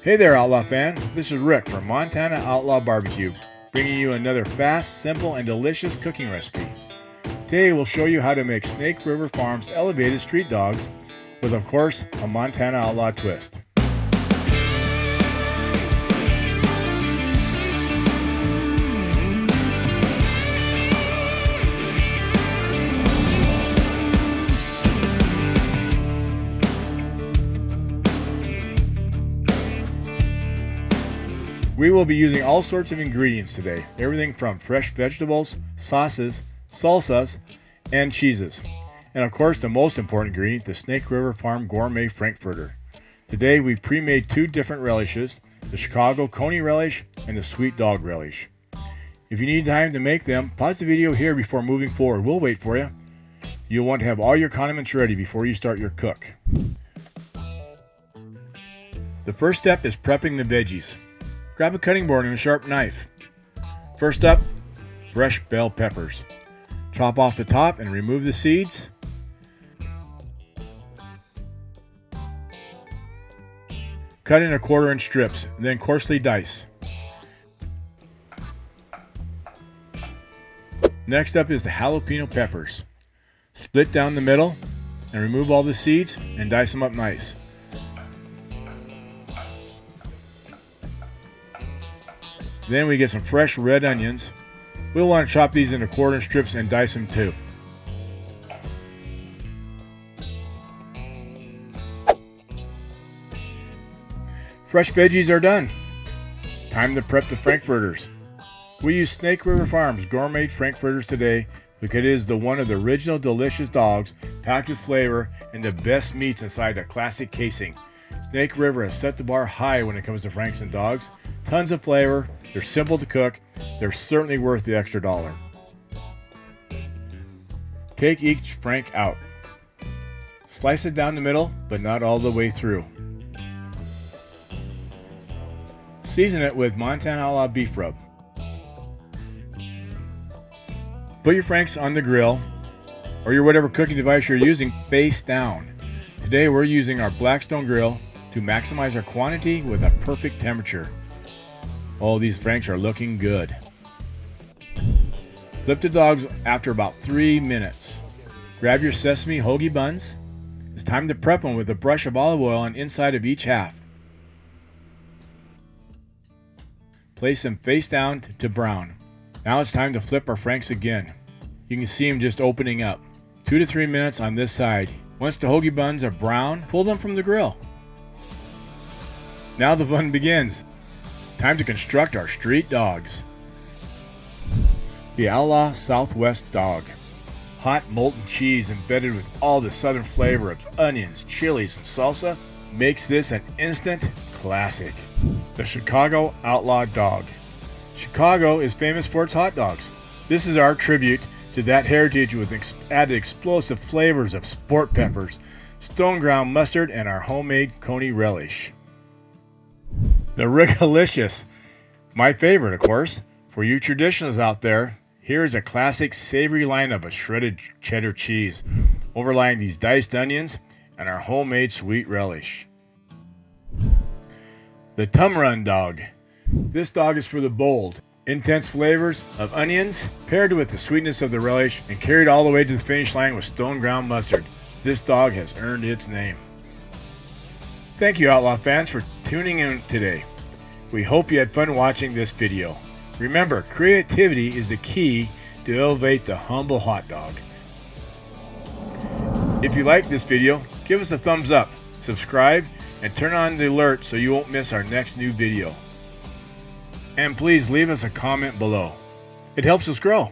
Hey there, Outlaw fans. This is Rick from Montana Outlaw BBQ, bringing you another fast, simple, and delicious cooking recipe. Today we'll show you how to make Snake River Farms elevated street dogs with, of course, a Montana Outlaw twist. We will be using all sorts of ingredients today, everything from fresh vegetables, sauces, salsas, and cheeses. And of course, the most important ingredient, the Snake River Farm Gourmet Frankfurter. Today we pre-made two different relishes, the Chicago Coney Relish and the Sweet Dog Relish. If you need time to make them, pause the video here before moving forward. We'll wait for you. You'll want to have all your condiments ready before you start your cook. The first step is prepping the veggies. Grab a cutting board and a sharp knife. First up, fresh bell peppers. Chop off the top and remove the seeds. Cut in 1/4 inch strips, then coarsely dice. Next up is the jalapeno peppers. Split down the middle and remove all the seeds and dice them up nice. Then we get some fresh red onions. We'll want to chop these into 1/4 inch strips and dice them too. Fresh veggies are done. Time to prep the Frankfurters. We use Snake River Farms Gourmet Frankfurters today because it is one of the original delicious dogs packed with flavor and the best meats inside a classic casing. Snake River has set the bar high when it comes to Franks and dogs. Tons of flavor, they're simple to cook, they're certainly worth the extra $1. Take each Frank out. Slice it down the middle, but not all the way through. Season it with Montana Outlaw beef rub. Put your Franks on the grill, or your whatever cooking device you're using, face down. Today we're using our Blackstone grill to maximize our quantity with a perfect temperature. Oh, these Franks are looking good. Flip the dogs after about 3 minutes. Grab your sesame hoagie buns. It's time to prep them with a brush of olive oil on inside of each half. Place them face down to brown. Now it's time to flip our Franks again. You can see them just opening up. 2 to 3 minutes on this side. Once the hoagie buns are brown, pull them from the grill. Now the fun begins. Time to construct our street dogs. The Outlaw Southwest Dog. Hot molten cheese embedded with all the southern flavor of onions, chilies, and salsa makes this an instant classic. The Chicago Outlaw Dog. Chicago is famous for its hot dogs. This is our tribute to that heritage with added explosive flavors of sport peppers, stone ground mustard, and our homemade Coney relish. The Rick-a-licious, my favorite of course. For you traditionalists out there, here is a classic savory lineup of shredded cheddar cheese, overlying these diced onions and our homemade sweet relish. The Tum-Run Dog. This dog is for the bold, intense flavors of onions paired with the sweetness of the relish and carried all the way to the finish line with stone ground mustard. This dog has earned its name. Thank you, Outlaw fans, for tuning in today. We hope you had fun watching this video. Remember, creativity is the key to elevate the humble hot dog. If you like this video, give us a thumbs up, subscribe, and turn on the alert so you won't miss our next new video. And please leave us a comment below. It helps us grow.